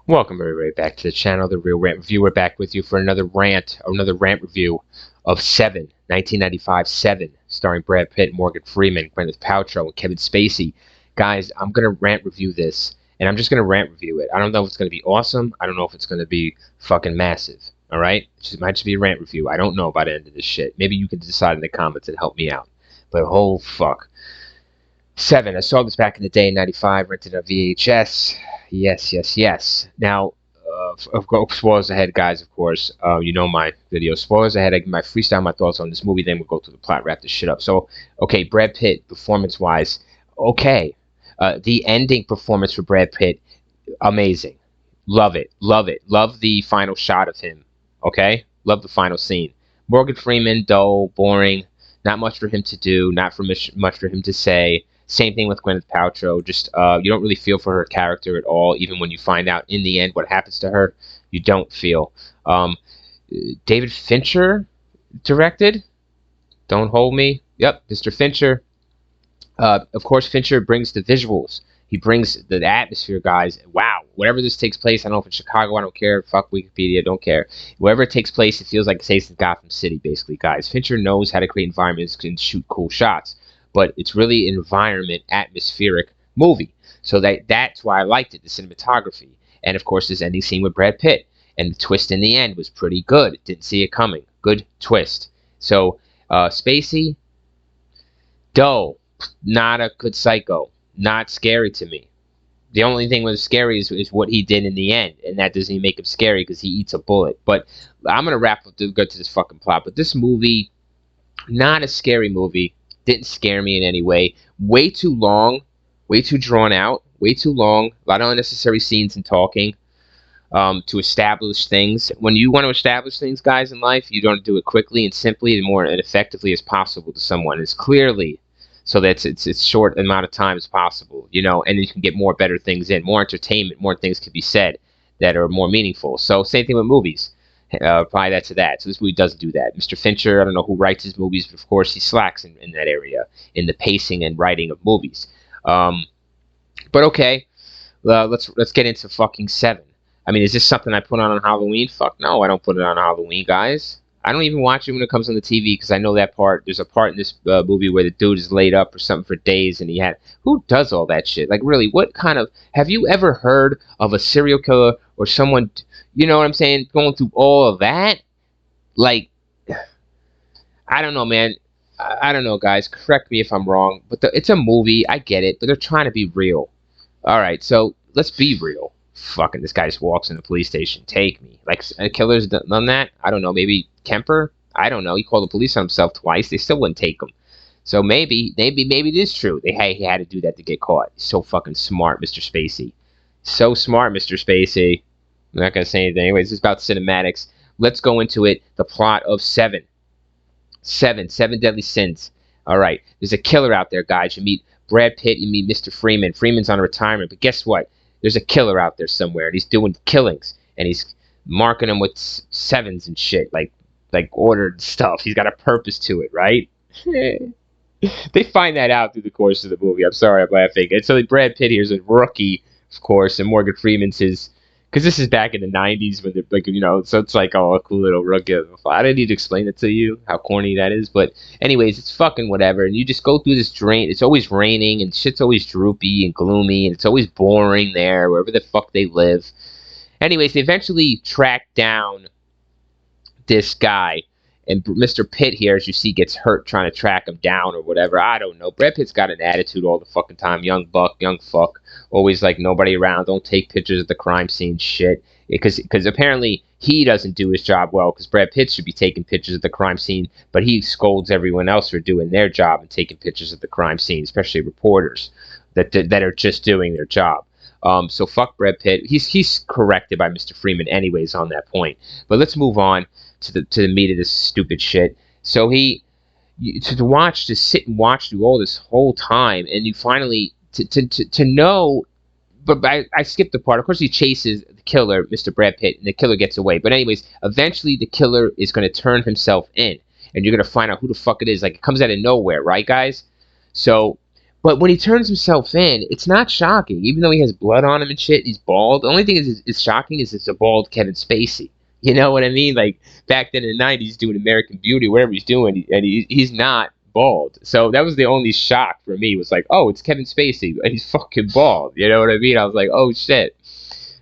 Welcome everybody back to the channel, The Real Rant Review. We're back with you for another rant review of Se7en, 1995 Se7en, starring Brad Pitt, Morgan Freeman, Gwyneth Paltrow, and Kevin Spacey. Guys, I'm gonna rant review this, and I'm just gonna rant review it. I don't know if it's gonna be awesome. I don't know if it's gonna be fucking massive. All right, it might just be a rant review. I don't know by the end of this shit. Maybe you can decide in the comments and help me out. But oh fuck. Se7en. I saw this back in the day in '95. Rented on VHS. Yes. Now, of course, spoilers ahead, guys. Of course, you know my video. Spoilers ahead. I give my freestyle, my thoughts on this movie. Then we'll go through the plot, wrap this shit up. So, okay, Brad Pitt, performance-wise, okay. The ending performance for Brad Pitt, amazing. Love it. Love the final shot of him. Okay, love the final scene. Morgan Freeman, dull, boring. Not much for him to do. Not for much for him to say. Same thing with Gwyneth Paltrow. Just you don't really feel for her character at all. Even when you find out in the end what happens to her, you don't feel. David Fincher directed. Don't hold me. Yep, Mr. Fincher. Of course, Fincher brings the visuals. He brings the atmosphere, guys. Wow, wherever this takes place, I don't know if it's Chicago, I don't care. Fuck Wikipedia, don't care. Wherever it takes place, it feels like it's in Gotham City, basically, guys. Fincher knows how to create environments and shoot cool shots. But it's really an environment, atmospheric movie. So that's why I liked it, the cinematography. And, of course, this ending scene with Brad Pitt. And the twist in the end was pretty good. Didn't see it coming. Good twist. So, Spacey, dull. Not a good psycho. Not scary to me. The only thing that was scary is what he did in the end. And that doesn't even make him scary because he eats a bullet. But I'm going to wrap up to go to this fucking plot. But this movie, not a scary movie. Didn't scare me in any way. Way too long, way too drawn out, way too long. A lot of unnecessary scenes and talking to establish things. When you want to establish things, guys, in life, you don't do it quickly and simply and more and effectively as possible to someone. It's clearly so that it's short amount of time as possible, you know, and you can get more better things in, more entertainment, more things can be said that are more meaningful. So same thing with movies. Apply that to that. So this movie doesn't do that. Mr. Fincher, I don't know who writes his movies, but of course he slacks in that area, in the pacing and writing of movies. But okay, let's get into fucking Se7en. I mean, is this something I put on Halloween? Fuck no, I don't put it on Halloween, guys. I don't even watch it when it comes on the TV because I know that part. There's a part in this movie where the dude is laid up or something for days, and who does all that shit? Like, really, what kind of, have you ever heard of a serial killer or someone, you know what I'm saying, going through all of that? Like, I don't know, man. I don't know, guys. Correct me if I'm wrong, but it's a movie. I get it, but they're trying to be real. All right, so let's be real. Fucking, this guy just walks in the police station. Take me. Like, a killer's done that? I don't know. Maybe Kemper? I don't know. He called the police on himself twice. They still wouldn't take him. So maybe it is true. He had to do that to get caught. He's so fucking smart, Mr. Spacey. So smart, Mr. Spacey. I'm not going to say anything. Anyways, it's about cinematics. Let's go into it. The plot of Se7en. Seven Deadly Sins. All right. There's a killer out there, guys. You meet Brad Pitt. You meet Mr. Freeman. Freeman's on retirement. But guess what? There's a killer out there somewhere, and he's doing killings, and he's marking them with sevens and shit, like ordered stuff. He's got a purpose to it, right? They find that out through the course of the movie. I'm sorry, I'm laughing. And so Brad Pitt here is a rookie, of course, and Morgan Freeman's his, because this is back in the 90s when they're like, you know, so it's like, oh, a cool little rookie. I didn't need to explain it to you, how corny that is. But anyways, it's fucking whatever. And you just go through this drain. It's always raining and shit's always droopy and gloomy. And it's always boring there, wherever the fuck they live. Anyways, they eventually track down this guy. And Mr. Pitt here, as you see, gets hurt trying to track him down or whatever. I don't know. Brad Pitt's got an attitude all the fucking time. Young buck, young fuck. Always like nobody around. Don't take pictures of the crime scene shit. Because apparently he doesn't do his job well. Because Brad Pitt should be taking pictures of the crime scene. But he scolds everyone else for doing their job and taking pictures of the crime scene. Especially reporters that are just doing their job. So fuck Brad Pitt. He's corrected by Mr. Freeman anyways on that point. But let's move on to the meat of this stupid shit. So to sit and watch through all this whole time, and you finally to know. But I skipped the part. Of course, he chases the killer, Mr. Brad Pitt, and the killer gets away. But anyways, eventually the killer is going to turn himself in, and you're going to find out who the fuck it is. Like, it comes out of nowhere, right, guys? So But when he turns himself in, it's not shocking. Even though he has blood on him and shit, he's bald. The only thing is shocking is it's a bald Kevin Spacey. You know what I mean? Like back then in the '90s, doing American Beauty, whatever he's doing, and he's not bald. So that was the only shock for me. Was like, oh, it's Kevin Spacey, and he's fucking bald. You know what I mean? I was like, oh shit.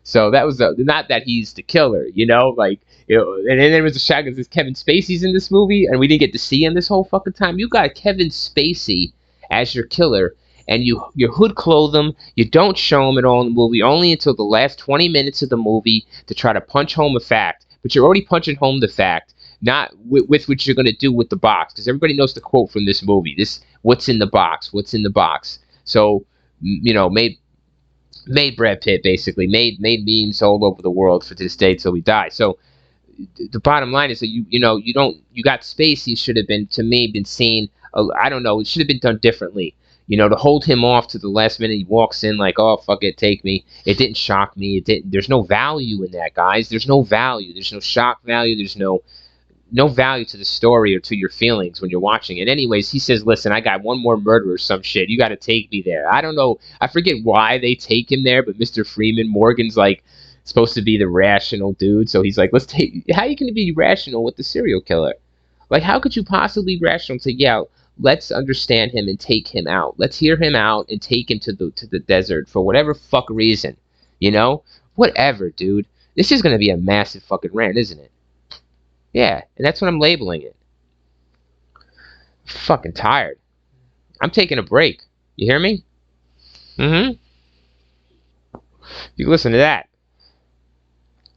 So that was not that he's the killer, you know, like, you know, and then there was a shock because Kevin Spacey's in this movie, and we didn't get to see him this whole fucking time. You got Kevin Spacey as your killer, and you hood clothe him. You don't show him at all in the movie, only until the last 20 minutes of the movie to try to punch home a fact. But you're already punching home the fact, not with what you're going to do with the box, because everybody knows the quote from this movie. This, what's in the box? What's in the box? So, you know, made Brad Pitt basically made memes all over the world for this day till we die. So the bottom line is that you got Spacey should have been, to me, been seen. I don't know, it should have been done differently. You know, to hold him off to the last minute, he walks in like, oh fuck it, take me. It didn't shock me. It didn't. There's no value in that, guys. There's no value. There's no shock value. There's no value to the story or to your feelings when you're watching it. Anyways, he says, listen, I got one more murder or some shit. You got to take me there. I don't know. I forget why they take him there, but Mr. Freeman, Morgan's like supposed to be the rational dude. So he's like, let's take, how you can be rational with the serial killer? Like, how could you possibly be rational and say, yeah, let's understand him and take him out. Let's hear him out and take him to the desert for whatever fuck reason. You know? Whatever, dude. This is going to be a massive fucking rant, isn't it? Yeah, and that's what I'm labeling it. Fucking tired. I'm taking a break. You hear me? Mm-hmm. You can listen to that.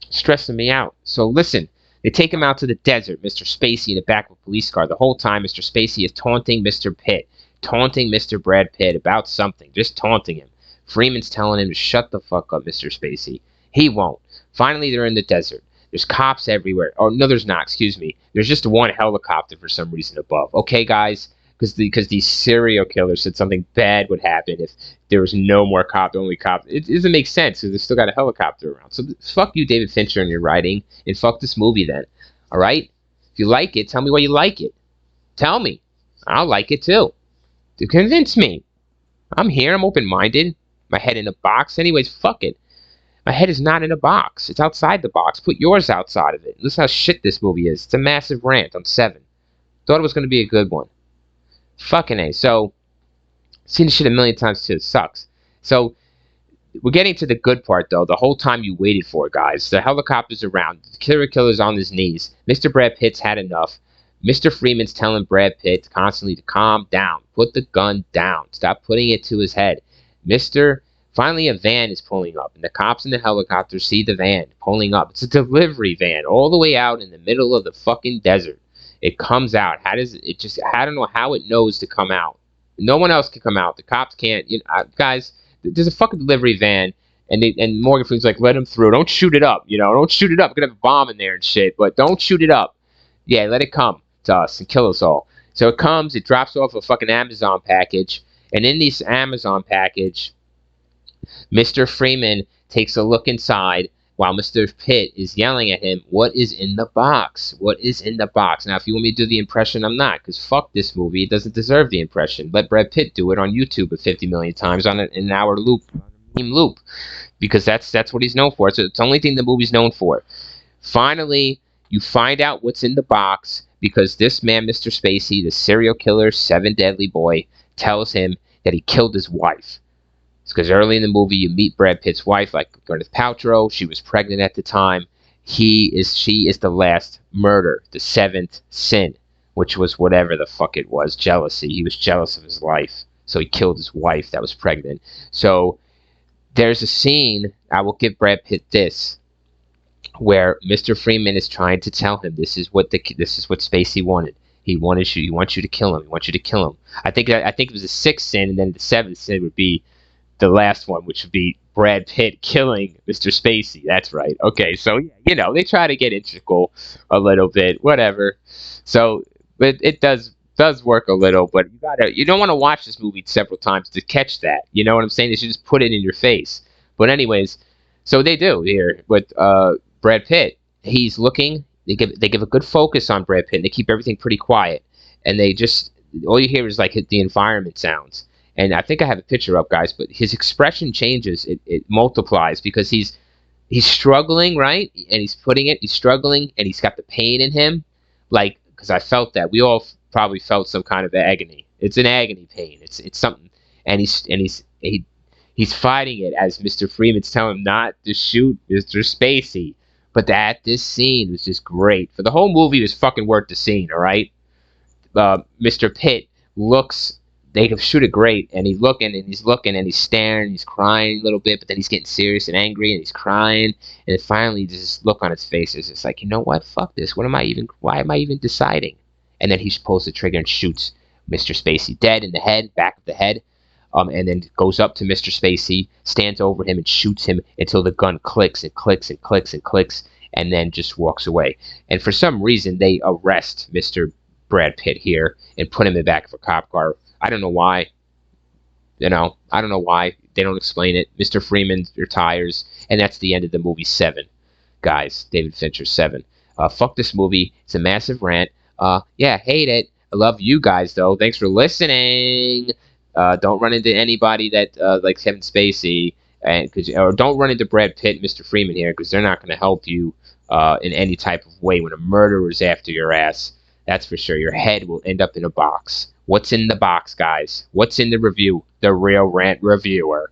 Stressing me out. So listen, they take him out to the desert, Mr. Spacey in the back of a police car. The whole time, Mr. Spacey is taunting Mr. Pitt, taunting Mr. Brad Pitt about something, just taunting him. Freeman's telling him to shut the fuck up, Mr. Spacey. He won't. Finally, they're in the desert. There's cops everywhere. Oh, no, there's not. Excuse me. There's just one helicopter for some reason above. Okay, guys? Because these serial killers said something bad would happen if there was no more cops, only cops. It doesn't make sense because they still got a helicopter around. So fuck you, David Fincher, and your writing, and fuck this movie then. All right? If you like it, tell me why you like it. Tell me. I'll like it too. To convince me. I'm here. I'm open-minded. My head in a box. Anyways, fuck it. My head is not in a box. It's outside the box. Put yours outside of it. Listen how shit this movie is. It's a massive rant on Seven. Thought it was going to be a good one. Fucking A. So, seen the shit a million times too. It sucks. So, we're getting to the good part though. The whole time you waited for it, guys. The helicopter's around. The killer's on his knees. Mr. Brad Pitt's had enough. Mr. Freeman's telling Brad Pitt constantly to calm down. Put the gun down. Stop putting it to his head. Finally, a van is pulling up, and the cops in the helicopter see the van pulling up. It's a delivery van all the way out in the middle of the fucking desert. It comes out. I don't know how it knows to come out. No one else can come out. The cops can't. Guys, there's a fucking delivery van, and Morgan Freeman's like, let him through. Don't shoot it up. Don't shoot it up. We're going to have a bomb in there and shit, but don't shoot it up. Yeah, let it come to us and kill us all. So it comes, it drops off a fucking Amazon package, and in this Amazon package, Mr. Freeman takes a look inside while Mr. Pitt is yelling at him, what is in the box? What is in the box? Now, if you want me to do the impression, I'm not, because fuck this movie. It doesn't deserve the impression. Let Brad Pitt do it on YouTube 50 million times on an hour loop, because that's what he's known for. It's the only thing the movie's known for. Finally, you find out what's in the box because this man, Mr. Spacey, the serial killer, Seven Deadly Boy, tells him that he killed his wife. Because early in the movie, you meet Brad Pitt's wife, like Gwyneth Paltrow. She was pregnant at the time. She is the last murder, the seventh sin, which was whatever the fuck it was, jealousy. He was jealous of his life, so he killed his wife that was pregnant. So there's a scene, I will give Brad Pitt this, where Mr. Freeman is trying to tell him this is what Spacey wanted. He wants you to kill him. He wants you to kill him. I think it was the sixth sin, and then the seventh sin would be the last one, which would be Brad Pitt killing Mr. Spacey. That's right. Okay, so they try to get integral a little bit, whatever. So it does work a little, but you don't want to watch this movie several times to catch that. You know what I'm saying? They should just put it in your face. But anyways, so they do here with Brad Pitt. He's looking. They give a good focus on Brad Pitt. And they keep everything pretty quiet, and all you hear is like the environment sounds. and I think I have a picture up, guys, but his expression changes. It multiplies because he's struggling, right? And he's struggling, and he's got the pain in him. Like, because I felt that. We all probably felt some kind of agony. It's an agony pain. It's something. And he's fighting it as Mr. Freeman's telling him not to shoot Mr. Spacey. But this scene was just great. For the whole movie, it was fucking worth the scene, all right? Mr. Pitt looks. They can shoot it great, and he's looking and he's staring, he's crying a little bit, but then he's getting serious and angry and he's crying, and then finally this look on his face is just like, you know what, fuck this. Why am I even deciding? And then he pulls the trigger and shoots Mr. Spacey dead in the head, back of the head, and then goes up to Mr. Spacey, stands over him and shoots him until the gun clicks and clicks and clicks and clicks, and then just walks away. And for some reason, they arrest Mr. Brad Pitt here and put him in the back of a cop car. I don't know why. I don't know why. They don't explain it. Mr. Freeman retires, and that's the end of the movie 7. Guys, David Fincher 7. Fuck this movie. It's a massive rant. Yeah, hate it. I love you guys, though. Thanks for listening. Don't run into anybody that like Kevin Spacey, or don't run into Brad Pitt and Mr. Freeman here, because they're not going to help you in any type of way when a murderer's after your ass. That's for sure. Your head will end up in a box. What's in the box, guys? What's in the review? The Real Rant Reviewer.